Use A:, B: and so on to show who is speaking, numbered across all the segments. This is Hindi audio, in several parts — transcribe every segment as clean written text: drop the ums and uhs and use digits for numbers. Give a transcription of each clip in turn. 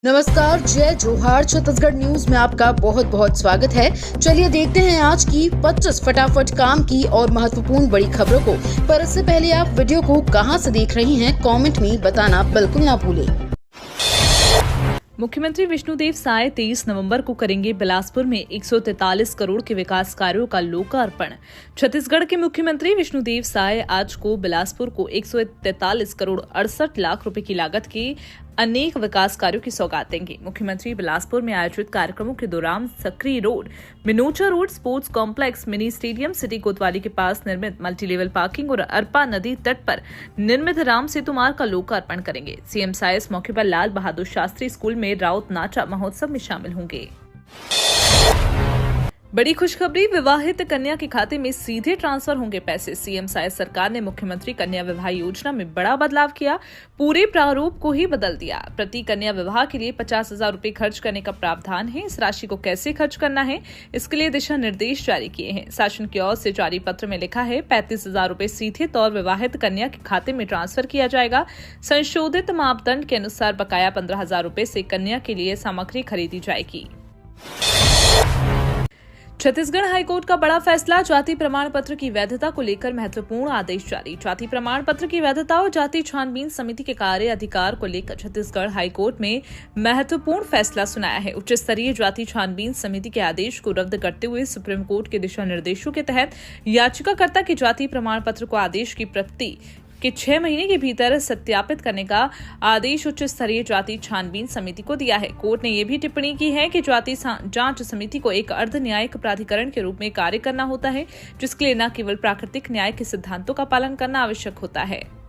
A: नमस्कार, जय जोहार। छत्तीसगढ़ न्यूज में आपका बहुत बहुत स्वागत है। चलिए देखते हैं आज की 25 फटाफट काम की और महत्वपूर्ण बड़ी खबरों को। पर इससे पहले आप वीडियो को कहां से देख रही हैं, कमेंट में बताना बिल्कुल ना भूलें।
B: मुख्यमंत्री विष्णुदेव साय 23 नवंबर को करेंगे बिलासपुर में 143 करोड़ के विकास कार्यों का लोकार्पण। छत्तीसगढ़ के मुख्यमंत्री विष्णुदेव साय आज को बिलासपुर को 143 करोड़ 68 लाख रुपए की लागत के अनेक विकास कार्यों की सौगात देंगे। मुख्यमंत्री बिलासपुर में आयोजित कार्यक्रमों के दौरान Sakri road, Minocha road, sports complex, mini stadium, city Kotwali के पास निर्मित मल्टीलेवल पार्किंग और अरपा नदी तट पर निर्मित राम सेतु मार्ग का लोकार्पण करेंगे। सीएम साय इस मौके पर लाल बहादुर शास्त्री स्कूल में राउत नाचा महोत्सव में शामिल होंगे। बड़ी खुशखबरी, विवाहित कन्या के खाते में सीधे ट्रांसफर होंगे पैसे। सीएम साय सरकार ने मुख्यमंत्री कन्या विवाह योजना में बड़ा बदलाव किया, पूरे प्रारूप को ही बदल दिया। प्रति कन्या विवाह के लिए 50,000 रुपए खर्च करने का प्रावधान है। इस राशि को कैसे खर्च करना है, इसके लिए दिशा निर्देश जारी किए हैं। शासन की ओर से जारी पत्र में लिखा है 35,000 रुपए सीधे तौर विवाहित कन्या के खाते में ट्रांसफर किया जाएगा। संशोधित मापदंड के अनुसार बकाया 15,000 रुपए से कन्या के लिए सामग्री खरीदी जाएगी। छत्तीसगढ़ हाईकोर्ट का बड़ा फैसला, जाति प्रमाण पत्र की वैधता को लेकर महत्वपूर्ण आदेश जारी। जाति प्रमाण पत्र की वैधता और जाति छानबीन समिति के कार्य अधिकार को लेकर छत्तीसगढ़ हाईकोर्ट में महत्वपूर्ण फैसला सुनाया है। उच्च स्तरीय जाति छानबीन समिति के आदेश को रद्द करते हुए सुप्रीम कोर्ट के दिशा निर्देशों के तहत याचिकाकर्ता के जाति प्रमाण पत्र को आदेश की प्रति के 6 महीने के भीतर सत्यापित करने का आदेश उच्च स्तरीय जाति छानबीन समिति को दिया है। कोर्ट ने यह भी टिप्पणी की है कि जाति जांच समिति को एक अर्ध न्यायिक प्राधिकरण के रूप में कार्य करना होता है, जिसके लिए न केवल प्राकृतिक न्याय के सिद्धांतों का पालन करना आवश्यक होता है।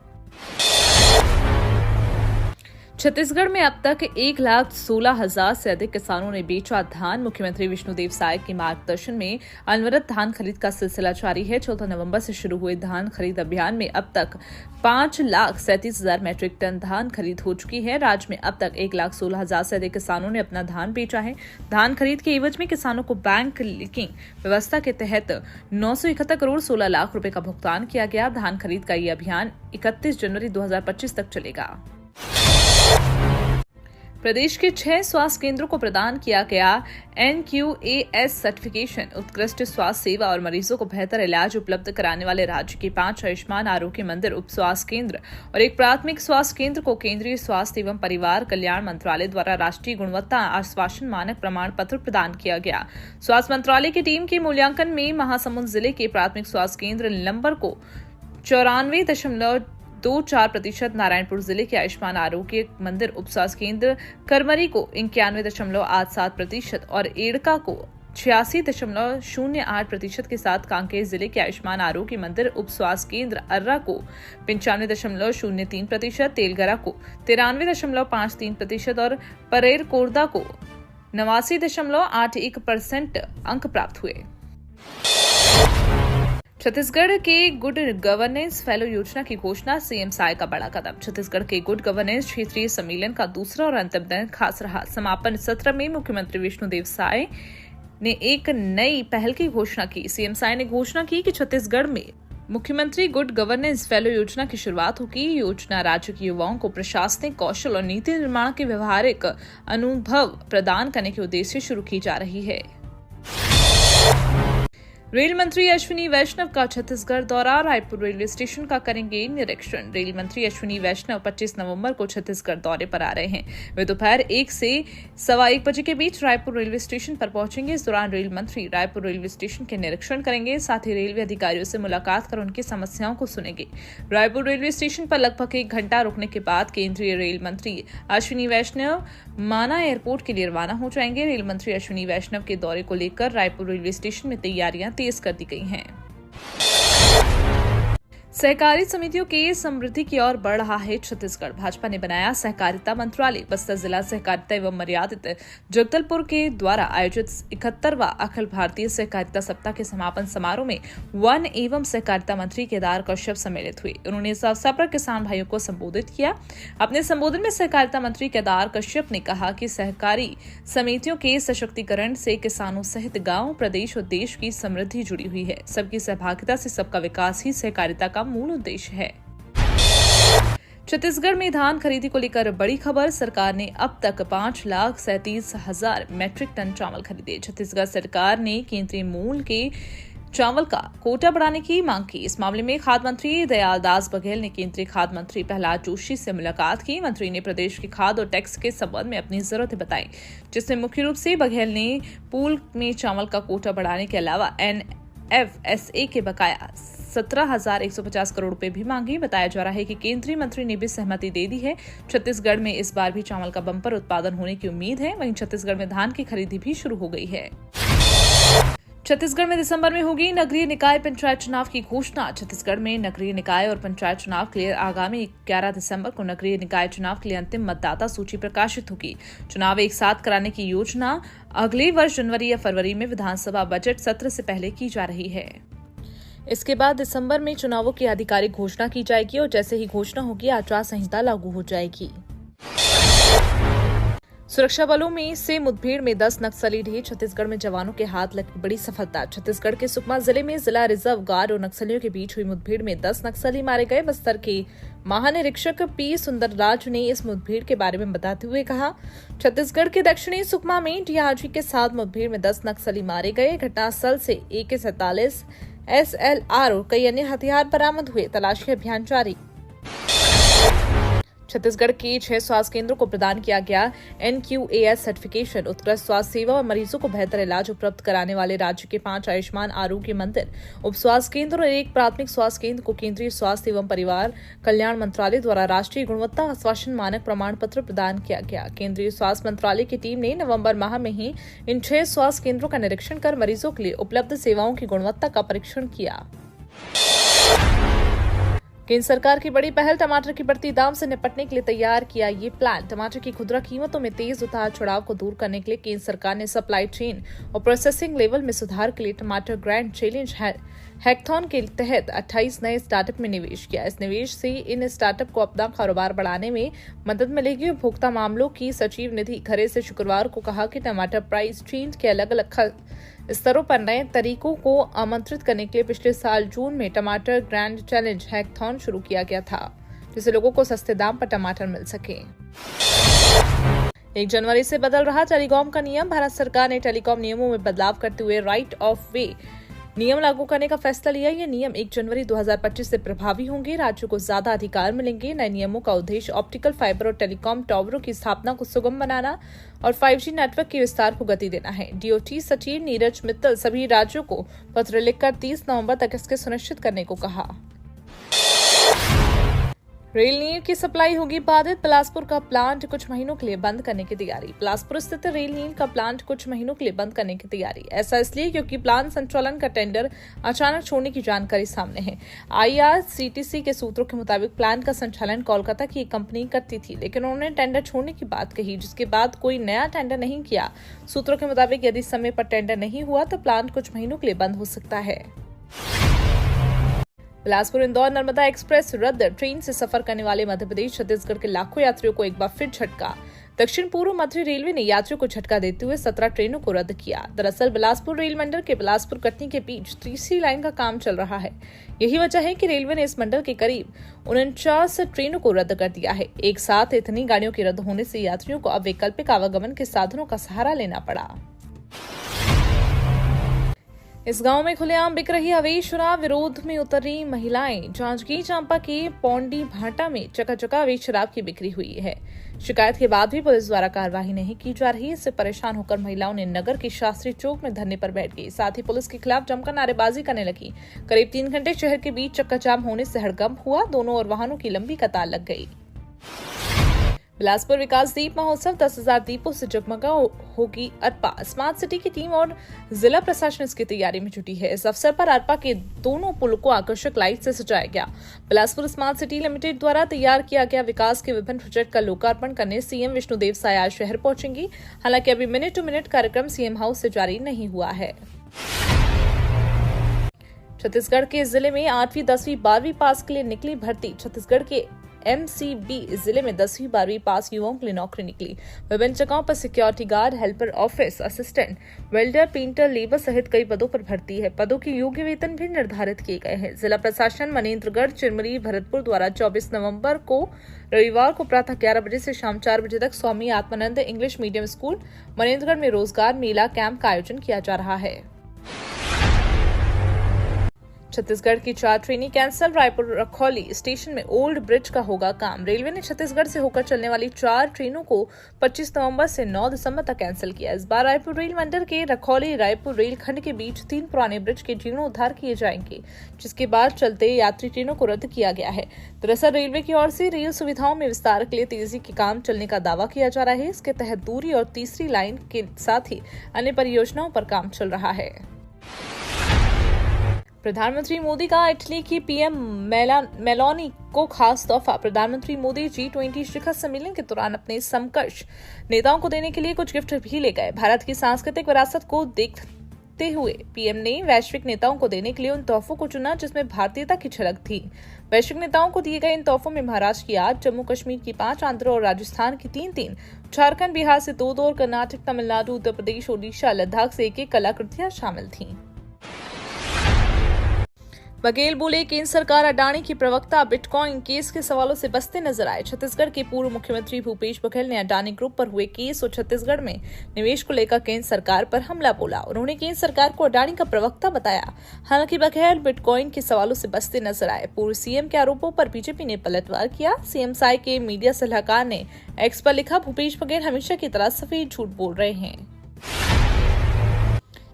B: छत्तीसगढ़ में अब तक 1,16,000 से अधिक किसानों ने बेचा धान। मुख्यमंत्री विष्णुदेव साय के मार्गदर्शन में अनवरत धान खरीद का सिलसिला जारी है। 14 नवंबर से शुरू हुए धान खरीद अभियान में अब तक 5,37,000 मैट्रिक टन धान खरीद हो चुकी है। राज्य में अब तक 1,16,000 से अधिक किसानों ने अपना धान बेचा है। धान खरीद के एवज में किसानों को बैंक लिंकिंग व्यवस्था के तहत 971 करोड़ 16 लाख रुपए का भुगतान किया गया। धान खरीद का ये अभियान 31 जनवरी 2025 तक चलेगा। प्रदेश के 6 स्वास्थ्य केंद्रों को प्रदान किया गया NQAS सर्टिफिकेशन। उत्कृष्ट स्वास्थ्य सेवा और मरीजों को बेहतर इलाज उपलब्ध कराने वाले राज्य के 5 आयुष्मान आरोग्य मंदिर, उप स्वास्थ्य केंद्र और एक प्राथमिक स्वास्थ्य केंद्र को केंद्रीय स्वास्थ्य एवं परिवार कल्याण मंत्रालय द्वारा राष्ट्रीय गुणवत्ता आश्वासन मानक प्रमाण पत्र प्रदान किया गया। स्वास्थ्य मंत्रालय की टीम के मूल्यांकन में महासमुंद जिले के प्राथमिक स्वास्थ्य केंद्र नंबर को 94.24%, नारायणपुर जिले के आयुष्मान आरोग्य मंदिर उप स्वास्थ्य केंद्र करमरी को 91.87% और एड़का को 86.08% के साथ कांकेर जिले के आयुष्मान आरोग्य मंदिर उप स्वास्थ्य केंद्र अर्रा को 95.03%, तेलगरा को 93.53% और परेर कोरदा को 89.81% अंक प्राप्त हुए। छत्तीसगढ़ के गुड गवर्नेंस फेलो योजना की घोषणा, सीएम साय का बड़ा कदम। छत्तीसगढ़ के गुड गवर्नेंस क्षेत्रीय सम्मेलन का दूसरा और अंतिम दिन खास रहा। समापन सत्र में मुख्यमंत्री विष्णुदेव साय ने एक नई पहल की घोषणा की। सीएम साय ने घोषणा की कि छत्तीसगढ़ में मुख्यमंत्री गुड गवर्नेंस फेलो योजना की शुरुआत होगी। योजना राज्य के युवाओं को प्रशासनिक कौशल और नीति निर्माण के व्यवहारिक अनुभव प्रदान करने के उद्देश्य से शुरू की जा रही है। रेल मंत्री अश्विनी वैष्णव का छत्तीसगढ़ दौरा, रायपुर रेलवे स्टेशन का करेंगे निरीक्षण। रेल मंत्री अश्विनी वैष्णव 25 नवंबर को छत्तीसगढ़ दौरे पर आ रहे हैं। वे दोपहर 1 से 1:15 बजे के बीच रायपुर रेलवे स्टेशन पर पहुंचेंगे। इस दौरान रेल मंत्री रायपुर रेलवे स्टेशन के निरीक्षण करेंगे, साथ ही रेलवे अधिकारियों से मुलाकात कर उनकी समस्याओं को सुनेंगे। रायपुर रेलवे स्टेशन पर लगभग 1 घंटा रुकने के बाद केंद्रीय रेल मंत्री अश्विनी वैष्णव माना एयरपोर्ट के लिए रवाना हो जाएंगे। रेल मंत्री अश्विनी वैष्णव के दौरे को लेकर रायपुर रेलवे स्टेशन में तैयारियां तेज कर दी गई हैं। सहकारी समितियों की समृद्धि की ओर बढ़ रहा है छत्तीसगढ़। भाजपा ने बनाया सहकारिता मंत्रालय। बस्तर जिला सहकारिता एवं मर्यादित जगदलपुर के द्वारा आयोजित 71वां अखिल भारतीय सहकारिता सप्ताह के समापन समारोह में वन एवं सहकारिता मंत्री केदार कश्यप सम्मिलित हुए। उन्होंने इस अवसर पर किसान भाइयों को संबोधित किया। अपने संबोधन में सहकारिता मंत्री केदार कश्यप ने कहा कि सहकारी समितियों के सशक्तिकरण से किसानों सहित गांव, प्रदेश और देश की समृद्धि जुड़ी हुई है। सबकी सहभागिता से सबका विकास ही सहकारिता का मूल उद्देश्य है। छत्तीसगढ़ में धान खरीदी को लेकर बड़ी खबर। सरकार ने अब तक 5,37,000 मैट्रिक टन चावल खरीदे। छत्तीसगढ़ सरकार ने केंद्रीय मूल के चावल का कोटा बढ़ाने की मांग की। इस मामले में खाद्य मंत्री दयालदास बघेल ने केंद्रीय खाद्य मंत्री प्रहलाद जोशी से मुलाकात की। मंत्री ने प्रदेश के खाद्य और टैक्स के संबंध में अपनी जरूरतें बताई, जिसमें मुख्य रूप से बघेल ने पूल में चावल का कोटा बढ़ाने के अलावा NFSA के बकाया 17,150 करोड़ रुपए भी मांगी। बताया जा रहा है कि केंद्रीय मंत्री ने भी सहमति दे दी है। छत्तीसगढ़ में इस बार भी चावल का बम्पर उत्पादन होने की उम्मीद है। वहीं छत्तीसगढ़ में धान की खरीदी भी शुरू हो गई है। छत्तीसगढ़ में दिसंबर में होगी नगरीय निकाय पंचायत चुनाव की घोषणा। छत्तीसगढ़ में नगरीय निकाय और पंचायत चुनाव के लिए आगामी 11 दिसंबर को नगरीय निकाय चुनाव के लिए अंतिम मतदाता सूची प्रकाशित होगी। चुनाव एक साथ कराने की योजना अगले वर्ष जनवरी या फरवरी में विधानसभा बजट सत्र से पहले की जा रही है। इसके बाद दिसंबर में चुनावों की आधिकारिक घोषणा की जाएगी और जैसे ही घोषणा होगी आचार संहिता लागू हो जाएगी। सुरक्षा बलों में से मुठभेड़ में 10 नक्सली ढेर। छत्तीसगढ़ में जवानों के हाथ लगी बड़ी सफलता। छत्तीसगढ़ के सुकमा जिले में जिला रिजर्व गार्ड और नक्सलियों के बीच हुई मुठभेड़ में 10 नक्सली मारे गए। बस्तर के महानिरीक्षक P सुंदरराज ने इस मुठभेड़ के बारे में बताते हुए कहा, छत्तीसगढ़ के दक्षिणी सुकमा में डीआरजी के साथ मुठभेड़ में 10 नक्सली मारे गए। घटनास्थल से AK-47 SLR और कई अन्य हथियार बरामद हुए। तलाशी अभियान जारी। छत्तीसगढ़ के 6 स्वास्थ्य केंद्रों को प्रदान किया गया NQAS सर्टिफिकेशन। उत्कृष्ट स्वास्थ्य सेवा और मरीजों को बेहतर इलाज उपलब्ध कराने वाले राज्य के 5 आयुष्मान आरोग्य मंदिर, उप स्वास्थ्य केंद्र और एक प्राथमिक स्वास्थ्य केंद्र को केंद्रीय स्वास्थ्य एवं परिवार कल्याण मंत्रालय द्वारा राष्ट्रीय गुणवत्ता आश्वासन मानक प्रमाण पत्र प्रदान किया गया। केंद्रीय स्वास्थ्य मंत्रालय की टीम ने नवंबर माह में ही इन 6 स्वास्थ्य केंद्रों का निरीक्षण कर मरीजों के लिए उपलब्ध सेवाओं की गुणवत्ता का परीक्षण किया। केंद्र सरकार की बड़ी पहल, टमाटर की बढ़ती दाम से निपटने के लिए तैयार किया ये प्लान। टमाटर की खुदरा कीमतों में तेज उतार चढ़ाव को दूर करने के लिए केंद्र सरकार ने सप्लाई चेन और प्रोसेसिंग लेवल में सुधार के लिए टमाटर ग्रैंड चैलेंज हैकथॉन के तहत 28 नए स्टार्टअप में निवेश किया। इस निवेश से इन स्टार्टअप को अपना कारोबार बढ़ाने में मदद मिलेगी। उपभोक्ता मामलों की सचिव निधि खरे से शुक्रवार को कहा कि टमाटर प्राइस चेंज के अलग अलग स्तरों पर नए तरीकों को आमंत्रित करने के लिए पिछले साल जून में टमाटर ग्रैंड चैलेंज हैकथॉन शुरू किया गया था, जिससे लोगों को सस्ते दाम पर टमाटर मिल सके। 1 जनवरी से बदल रहा टेलीकॉम का नियम। भारत सरकार ने टेलीकॉम नियमों में बदलाव करते हुए राइट ऑफ वे नियम लागू करने का फैसला लिया। ये नियम 1 जनवरी 2025 से प्रभावी होंगे। राज्यों को ज्यादा अधिकार मिलेंगे। नए नियमों का उद्देश्य ऑप्टिकल फाइबर और टेलीकॉम टावरों की स्थापना को सुगम बनाना और 5G नेटवर्क के विस्तार को गति देना है। DOT सचिव नीरज मित्तल सभी राज्यों को पत्र लिखकर 30 नवंबर तक इसके सुनिश्चित करने को कहा। रेल नीर की सप्लाई होगी बाधित। बिलासपुर का प्लांट कुछ महीनों के लिए बंद करने की तैयारी। बिलासपुर स्थित रेल नीर का प्लांट कुछ महीनों के लिए बंद करने की तैयारी। ऐसा इसलिए क्योंकि प्लांट संचालन का टेंडर अचानक छोड़ने की जानकारी सामने है। IRCTC के सूत्रों के मुताबिक प्लांट का संचालन कोलकाता की एक कंपनी करती थी, लेकिन उन्होंने टेंडर छोड़ने की बात कही, जिसके बाद कोई नया टेंडर नहीं किया। सूत्रों के मुताबिक यदि समय पर टेंडर नहीं हुआ तो प्लांट कुछ महीनों के लिए बंद हो सकता है। बिलासपुर इंदौर नर्मदा एक्सप्रेस रद्द। ट्रेन से सफर करने वाले मध्य प्रदेश छत्तीसगढ़ के लाखों यात्रियों को एक बार फिर झटका। दक्षिण पूर्व मध्य रेलवे ने यात्रियों को झटका देते हुए 17 ट्रेनों को रद्द किया। दरअसल बिलासपुर रेल मंडल के बिलासपुर कटनी के बीच तीसरी लाइन का काम चल रहा है। यही वजह है कि रेलवे ने इस मंडल के करीब 49 ट्रेनों को रद्द कर दिया है। एक साथ इतनी गाड़ियों के रद्द होने से यात्रियों को अब वैकल्पिक आवागमन के साधनों का सहारा लेना पड़ा। इस गांव में खुलेआम बिक रही अवैध शराब, विरोध में उतरी महिलाएं। जांजगीर चांपा के पौंडी भाटा में चकाचका अवैध शराब की बिक्री हुई है। शिकायत के बाद भी पुलिस द्वारा कार्रवाई नहीं की जा रही। इससे परेशान होकर महिलाओं ने नगर के शास्त्री चौक में धरने पर बैठ गई। साथ ही पुलिस के खिलाफ जमकर नारेबाजी करने लगी। करीब 3 घंटे शहर के बीच चक्का जाम होने से हड़कंप हुआ। दोनों ओर वाहनों की लंबी कतार लग गई। बिलासपुर विकास दीप महोत्सव 10,000 दीपों से जगमगा होगी अरपा। स्मार्ट सिटी की टीम और जिला प्रशासन इसकी तैयारी में जुटी है। इस अवसर पर अरपा के दोनों पुल को आकर्षक लाइट से सजाया गया। बिलासपुर स्मार्ट सिटी लिमिटेड द्वारा तैयार किया गया विकास के विभिन्न प्रोजेक्ट का लोकार्पण करने सीएम विष्णुदेव साय आज शहर पहुंचेंगी। हालांकि अभी मिनट टू मिनट कार्यक्रम सीएम हाउस से जारी नहीं हुआ है। छत्तीसगढ़ के जिले में 8वीं, 10वीं, 12वीं पास के लिए निकली भर्ती। छत्तीसगढ़ के MCB जिले में 10वीं 12वीं पास युवाओं के लिए नौकरी निकली। विभिन्न जगहों पर security guard, helper, office assistant, welder, painter, labour सहित कई पदों पर भर्ती है। पदों की योग्य वेतन भी निर्धारित किए गए हैं। जिला प्रशासन मनेन्द्रगढ़, चिरमरी, भरतपुर द्वारा 24 नवंबर को रविवार को प्रातः 11 बजे से शाम 4 बजे तक Swami Atmanand English medium school Manendragarh में रोजगार मेला कैंप का आयोजन किया जा रहा है। छत्तीसगढ़ की 4 ट्रेनें कैंसल। रायपुर रखौली स्टेशन में ओल्ड ब्रिज का होगा काम। रेलवे ने छत्तीसगढ़ से होकर चलने वाली 4 ट्रेनों को 25 नवंबर से 9 दिसंबर तक कैंसिल किया। इस बार रायपुर रेल मंडल के रखौली रायपुर रेलखंड के बीच 3 पुराने ब्रिज के जीर्णोद्धार किए जाएंगे, जिसके बाद चलते यात्री ट्रेनों को रद्द किया गया है। दरअसल रेलवे की ओर से रेल सुविधाओं में विस्तार के लिए तेजी के काम चलने का दावा किया जा रहा है। इसके तहत दूरी और तीसरी लाइन के साथ ही अन्य परियोजनाओं पर काम चल रहा है। प्रधानमंत्री मोदी का इटली की पीएम मेलोनी को खास तोहफा। प्रधानमंत्री मोदी G20 शिखर सम्मेलन के दौरान अपने समकक्ष नेताओं को देने के लिए कुछ गिफ्ट भी ले गए। भारत की सांस्कृतिक विरासत को देखते हुए पीएम ने वैश्विक नेताओं को देने के लिए उन तोहफों को चुना जिसमें भारतीयता की झलक थी। वैश्विक नेताओं को दिए गए इन तोहफों में महाराष्ट्र की 8, जम्मू कश्मीर की 5, आंध्र और राजस्थान की 3-3, झारखंड, बिहार से 2-2 और कर्नाटक, तमिलनाडु, उत्तर प्रदेश, ओडिशा, लद्दाख से 1-1 कलाकृतियां शामिल थीं। बघेल बोले, केंद्र सरकार अडानी की प्रवक्ता बिटकॉइन केस के सवालों से बचते नजर आए। छत्तीसगढ़ के पूर्व मुख्यमंत्री भूपेश बघेल ने अडानी ग्रुप पर हुए केस और छत्तीसगढ़ में निवेश को लेकर केंद्र सरकार पर हमला बोला। उन्होंने केंद्र सरकार को अडानी का प्रवक्ता बताया। हालांकि बघेल बिटकॉइन के सवालों से बचते नजर आए। पूर्व सीएम के आरोपों पर बीजेपी ने पलटवार किया। सीएम साई के मीडिया सलाहकार ने एक्स पर लिखा, भूपेश बघेल हमेशा की तरह सफेद झूठ बोल रहे हैं।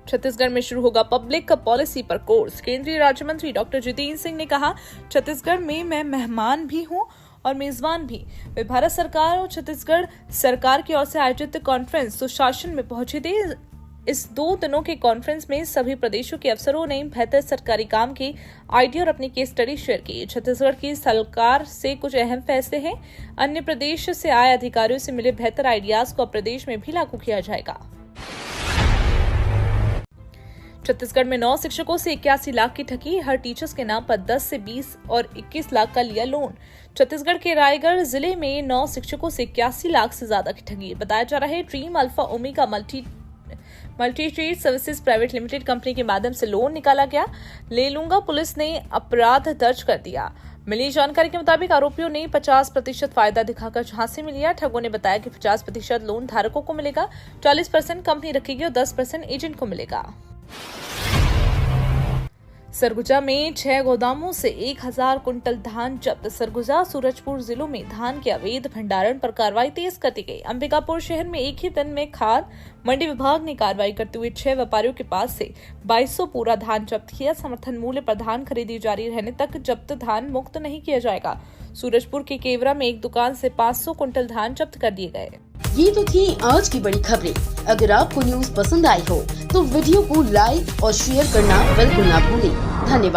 B: छत्तीसगढ़ में शुरू होगा पब्लिक पॉलिसी पर कोर्स। केंद्रीय राज्य मंत्री डॉक्टर जितेंद्र सिंह ने कहा, छत्तीसगढ़ में मैं मेहमान भी हूं और मेजबान भी। वे भारत सरकार और छत्तीसगढ़ सरकार की ओर से आयोजित कॉन्फ्रेंस सुशासन में पहुंचे थे। इस 2 दिनों के कॉन्फ्रेंस में सभी प्रदेशों के अफसरों ने बेहतर सरकारी काम की आइडिया और अपनी केस स्टडी शेयर की। छत्तीसगढ़ की सरकार से कुछ अहम फैसले हैं। अन्य प्रदेश से आए अधिकारियों से मिले बेहतर आइडियाज को अब प्रदेश में भी लागू किया जाएगा। छत्तीसगढ़ में 9 शिक्षकों से 81 लाख की ठगी। हर टीचर्स के नाम पर 10 से 20 और 21 लाख का लिया लोन। छत्तीसगढ़ के रायगढ़ जिले में 9 शिक्षकों से 81 लाख से ज्यादा की ठगी। बताया जा रहा है dream alpha omega multi trade services private limited company के माध्यम से लोन निकाला गया। ले लूंगा पुलिस ने अपराध दर्ज कर दिया। मिली जानकारी के मुताबिक आरोपियों ने 50% फायदा दिखाकर झांसे में लिया। ठगों ने बताया कि 50% लोन धारकों को मिलेगा, 40% कंपनी रखेगी और 10% एजेंट को मिलेगा। सरगुजा में 6 गोदामों से 1000 कुंटल धान जब्त। सरगुजा, सूरजपुर जिलों में धान के अवैध भंडारण पर कार्रवाई तेज कर दी गई। अंबिकापुर शहर में एक ही दिन में खाद मंडी विभाग ने कार्रवाई करते हुए 6 व्यापारियों के पास से 2200 पूरा धान जब्त किया। समर्थन मूल्य पर धान खरीदी जारी रहने तक जब्त धान मुक्त नहीं किया जाएगा। सूरजपुर के केवरा में एक दुकान से 500 कुंटल धान जब्त कर दिए गए।
A: ये तो थी आज की बड़ी खबरें। अगर आपको न्यूज पसंद आई हो तो वीडियो को लाइक और शेयर करना बिल्कुल ना भूलें। धन्यवाद।